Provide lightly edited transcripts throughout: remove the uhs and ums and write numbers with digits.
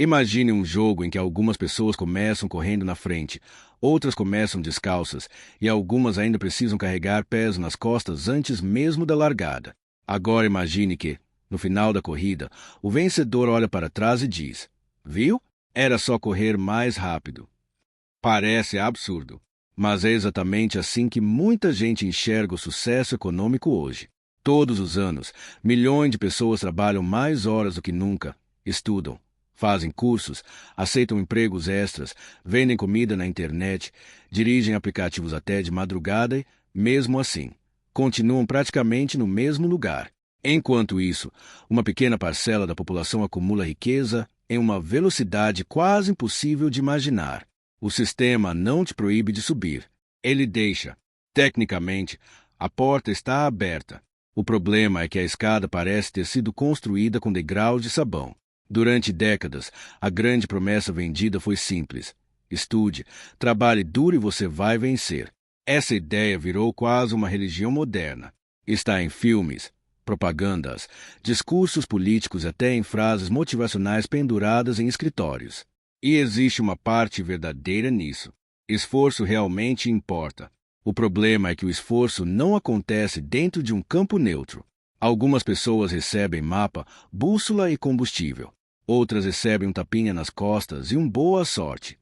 Imagine um jogo em que algumas pessoas começam correndo na frente, outras começam descalças e algumas ainda precisam carregar peso nas costas antes mesmo da largada. Agora imagine que, no final da corrida, o vencedor olha para trás e diz: Viu? Era só correr mais rápido. Parece absurdo, mas é exatamente assim que muita gente enxerga o sucesso econômico hoje. Todos os anos, milhões de pessoas trabalham mais horas do que nunca, estudam, fazem cursos, aceitam empregos extras, vendem comida na internet, dirigem aplicativos até de madrugada e, mesmo assim, continuam praticamente no mesmo lugar. Enquanto isso, uma pequena parcela da população acumula riqueza em uma velocidade quase impossível de imaginar. O sistema não te proíbe de subir. Ele deixa. Tecnicamente, a porta está aberta. O problema é que a escada parece ter sido construída com degraus de sabão. Durante décadas, a grande promessa vendida foi simples. Estude, trabalhe duro e você vai vencer. Essa ideia virou quase uma religião moderna. Está em filmes, propagandas, discursos políticos e até em frases motivacionais penduradas em escritórios. E existe uma parte verdadeira nisso. Esforço realmente importa. O problema é que o esforço não acontece dentro de um campo neutro. Algumas pessoas recebem mapa, bússola e combustível. Outras recebem um tapinha nas costas e boa sorte.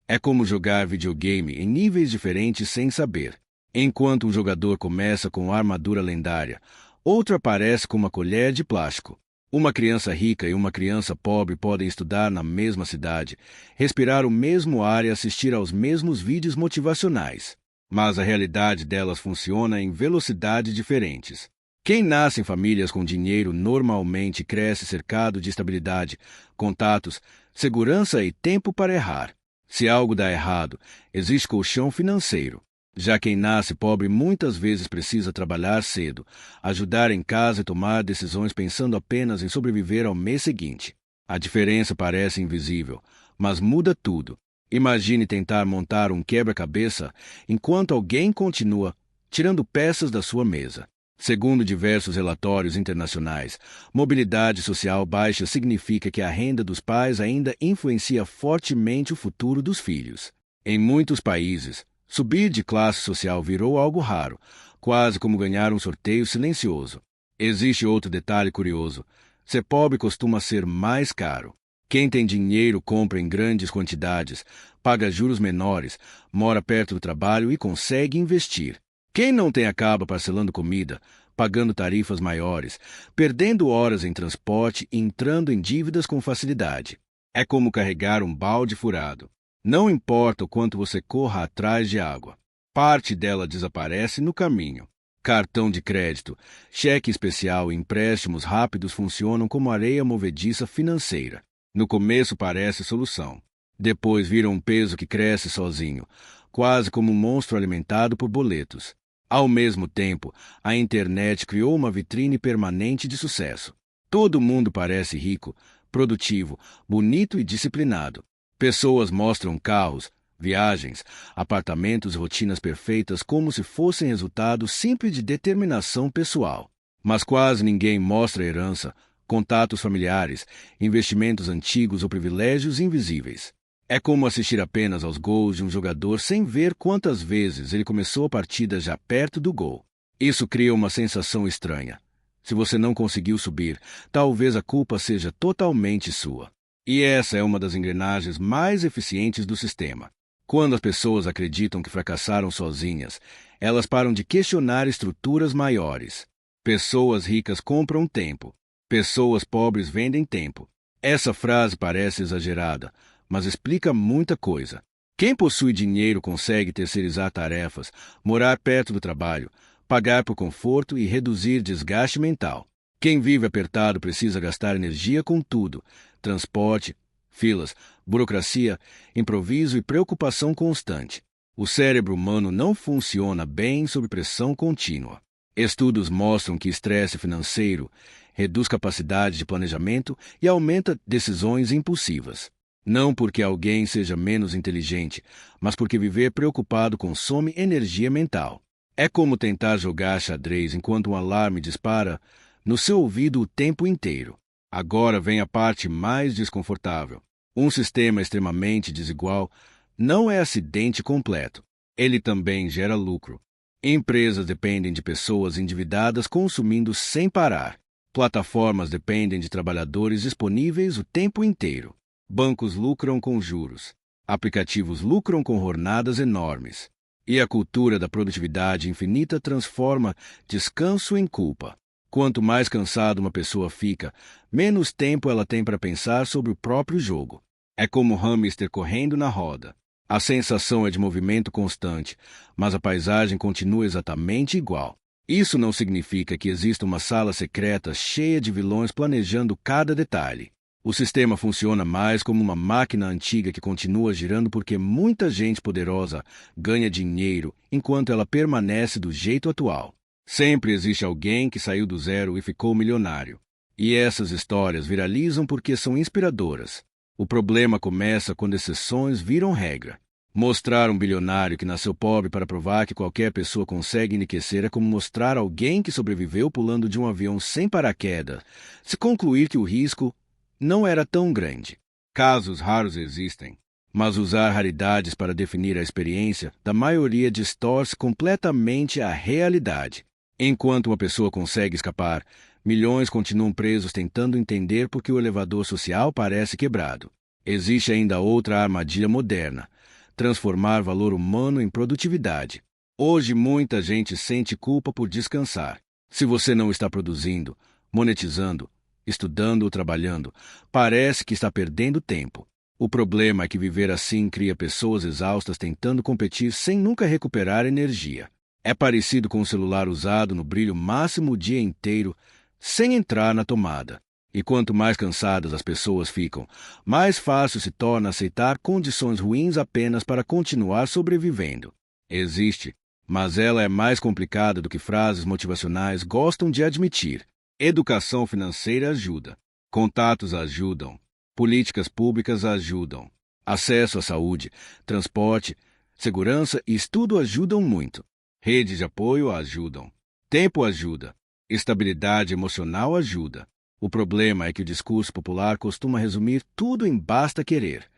É como jogar videogame em níveis diferentes sem saber. Enquanto um jogador começa com armadura lendária, outro aparece com uma colher de plástico. Uma criança rica e uma criança pobre podem estudar na mesma cidade, respirar o mesmo ar e assistir aos mesmos vídeos motivacionais. Mas a realidade delas funciona em velocidades diferentes. Quem nasce em famílias com dinheiro normalmente cresce cercado de estabilidade, contatos, segurança e tempo para errar. Se algo dá errado, existe colchão financeiro. Já quem nasce pobre muitas vezes precisa trabalhar cedo, ajudar em casa e tomar decisões pensando apenas em sobreviver ao mês seguinte. A diferença parece invisível, mas muda tudo. Imagine tentar montar um quebra-cabeça enquanto alguém continua tirando peças da sua mesa. Segundo diversos relatórios internacionais, mobilidade social baixa significa que a renda dos pais ainda influencia fortemente o futuro dos filhos. Em muitos países, subir de classe social virou algo raro, quase como ganhar um sorteio silencioso. Existe outro detalhe curioso. Ser pobre costuma ser mais caro. Quem tem dinheiro compra em grandes quantidades, paga juros menores, mora perto do trabalho e consegue investir. Quem não tem acaba parcelando comida, pagando tarifas maiores, perdendo horas em transporte e entrando em dívidas com facilidade. É como carregar um balde furado. Não importa o quanto você corra atrás de água, parte dela desaparece no caminho. Cartão de crédito, cheque especial e empréstimos rápidos funcionam como areia movediça financeira. No começo parece solução. Depois viram um peso que cresce sozinho, quase como um monstro alimentado por boletos. Ao mesmo tempo, a internet criou uma vitrine permanente de sucesso. Todo mundo parece rico, produtivo, bonito e disciplinado. Pessoas mostram carros, viagens, apartamentos e rotinas perfeitas como se fossem resultado simples de determinação pessoal. Mas quase ninguém mostra herança, contatos familiares, investimentos antigos ou privilégios invisíveis. É como assistir apenas aos gols de um jogador sem ver quantas vezes ele começou a partida já perto do gol. Isso cria uma sensação estranha. Se você não conseguiu subir, talvez a culpa seja totalmente sua. E essa é uma das engrenagens mais eficientes do sistema. Quando as pessoas acreditam que fracassaram sozinhas, elas param de questionar estruturas maiores. Pessoas ricas compram tempo. Pessoas pobres vendem tempo. Essa frase parece exagerada, mas explica muita coisa. Quem possui dinheiro consegue terceirizar tarefas, morar perto do trabalho, pagar por conforto e reduzir desgaste mental. Quem vive apertado precisa gastar energia com tudo: transporte, filas, burocracia, improviso e preocupação constante. O cérebro humano não funciona bem sob pressão contínua. Estudos mostram que estresse financeiro reduz capacidade de planejamento e aumenta decisões impulsivas. Não porque alguém seja menos inteligente, mas porque viver preocupado consome energia mental. É como tentar jogar xadrez enquanto um alarme dispara no seu ouvido o tempo inteiro. Agora vem a parte mais desconfortável. Um sistema extremamente desigual não é acidente completo. Ele também gera lucro. Empresas dependem de pessoas endividadas consumindo sem parar. Plataformas dependem de trabalhadores disponíveis o tempo inteiro. Bancos lucram com juros. Aplicativos lucram com jornadas enormes. E a cultura da produtividade infinita transforma descanso em culpa. Quanto mais cansada uma pessoa fica, menos tempo ela tem para pensar sobre o próprio jogo. É como um hamster correndo na roda. A sensação é de movimento constante, mas a paisagem continua exatamente igual. Isso não significa que exista uma sala secreta cheia de vilões planejando cada detalhe. O sistema funciona mais como uma máquina antiga que continua girando porque muita gente poderosa ganha dinheiro enquanto ela permanece do jeito atual. Sempre existe alguém que saiu do zero e ficou milionário. E essas histórias viralizam porque são inspiradoras. O problema começa quando exceções viram regra. Mostrar um bilionário que nasceu pobre para provar que qualquer pessoa consegue enriquecer é como mostrar alguém que sobreviveu pulando de um avião sem paraquedas, se concluir que o risco não era tão grande. Casos raros existem, mas usar raridades para definir a experiência da maioria distorce completamente a realidade. Enquanto uma pessoa consegue escapar, milhões continuam presos tentando entender por que o elevador social parece quebrado. Existe ainda outra armadilha moderna: transformar valor humano em produtividade. Hoje muita gente sente culpa por descansar. Se você não está produzindo, monetizando, estudando ou trabalhando, parece que está perdendo tempo. O problema é que viver assim cria pessoas exaustas tentando competir sem nunca recuperar energia. É parecido com um celular usado no brilho máximo o dia inteiro, sem entrar na tomada. E quanto mais cansadas as pessoas ficam, mais fácil se torna aceitar condições ruins apenas para continuar sobrevivendo. Existe, mas ela é mais complicada do que frases motivacionais gostam de admitir. Educação financeira ajuda. Contatos ajudam. Políticas públicas ajudam. Acesso à saúde, transporte, segurança e estudo ajudam muito. Redes de apoio ajudam. Tempo ajuda. Estabilidade emocional ajuda. O problema é que o discurso popular costuma resumir tudo em basta querer.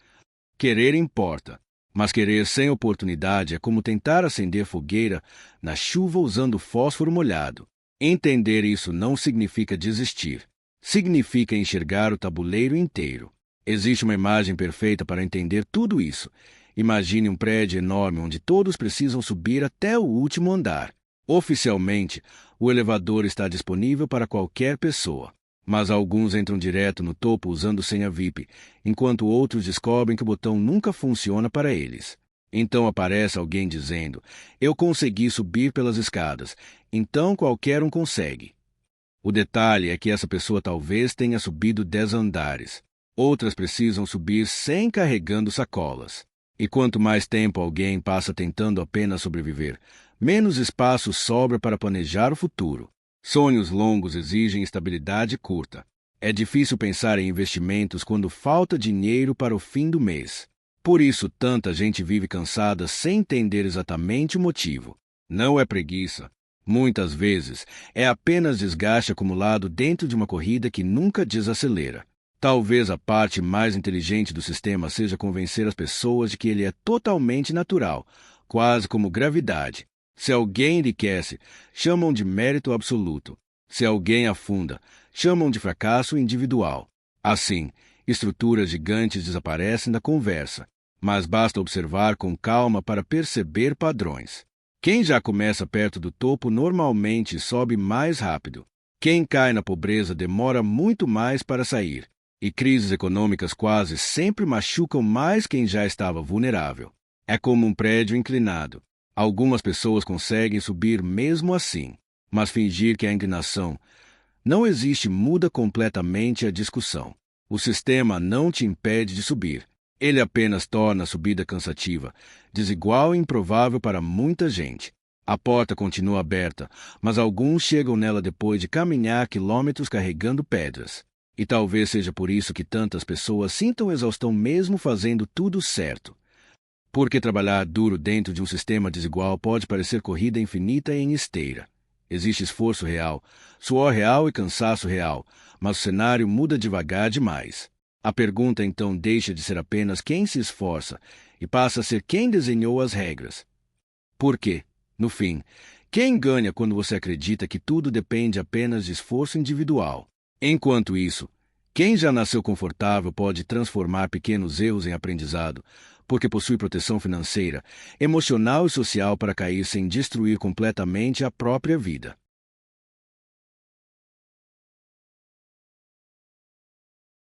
Querer importa, mas querer sem oportunidade é como tentar acender fogueira na chuva usando fósforo molhado. Entender isso não significa desistir. Significa enxergar o tabuleiro inteiro. Existe uma imagem perfeita para entender tudo isso. Imagine um prédio enorme onde todos precisam subir até o último andar. Oficialmente, o elevador está disponível para qualquer pessoa, mas alguns entram direto no topo usando senha VIP, enquanto outros descobrem que o botão nunca funciona para eles. Então aparece alguém dizendo: "Eu consegui subir pelas escadas, então qualquer um consegue." O detalhe é que essa pessoa talvez tenha subido 10 andares. Outras precisam subir sem carregando sacolas. E quanto mais tempo alguém passa tentando apenas sobreviver, menos espaço sobra para planejar o futuro. Sonhos longos exigem estabilidade curta. É difícil pensar em investimentos quando falta dinheiro para o fim do mês. Por isso, tanta gente vive cansada sem entender exatamente o motivo. Não é preguiça. Muitas vezes, é apenas desgaste acumulado dentro de uma corrida que nunca desacelera. Talvez a parte mais inteligente do sistema seja convencer as pessoas de que ele é totalmente natural, quase como gravidade. Se alguém enriquece, chamam de mérito absoluto. Se alguém afunda, chamam de fracasso individual. Assim, estruturas gigantes desaparecem da conversa, mas basta observar com calma para perceber padrões. Quem já começa perto do topo normalmente sobe mais rápido. Quem cai na pobreza demora muito mais para sair. E crises econômicas quase sempre machucam mais quem já estava vulnerável. É como um prédio inclinado. Algumas pessoas conseguem subir mesmo assim, mas fingir que a inclinação não existe muda completamente a discussão. O sistema não te impede de subir. Ele apenas torna a subida cansativa, desigual e improvável para muita gente. A porta continua aberta, mas alguns chegam nela depois de caminhar quilômetros carregando pedras. E talvez seja por isso que tantas pessoas sintam exaustão mesmo fazendo tudo certo. Porque trabalhar duro dentro de um sistema desigual pode parecer corrida infinita em esteira. Existe esforço real, suor real e cansaço real, mas o cenário muda devagar demais. A pergunta então deixa de ser apenas quem se esforça e passa a ser quem desenhou as regras. Por quê? No fim, quem ganha quando você acredita que tudo depende apenas de esforço individual? Enquanto isso, quem já nasceu confortável pode transformar pequenos erros em aprendizado, porque possui proteção financeira, emocional e social para cair sem destruir completamente a própria vida.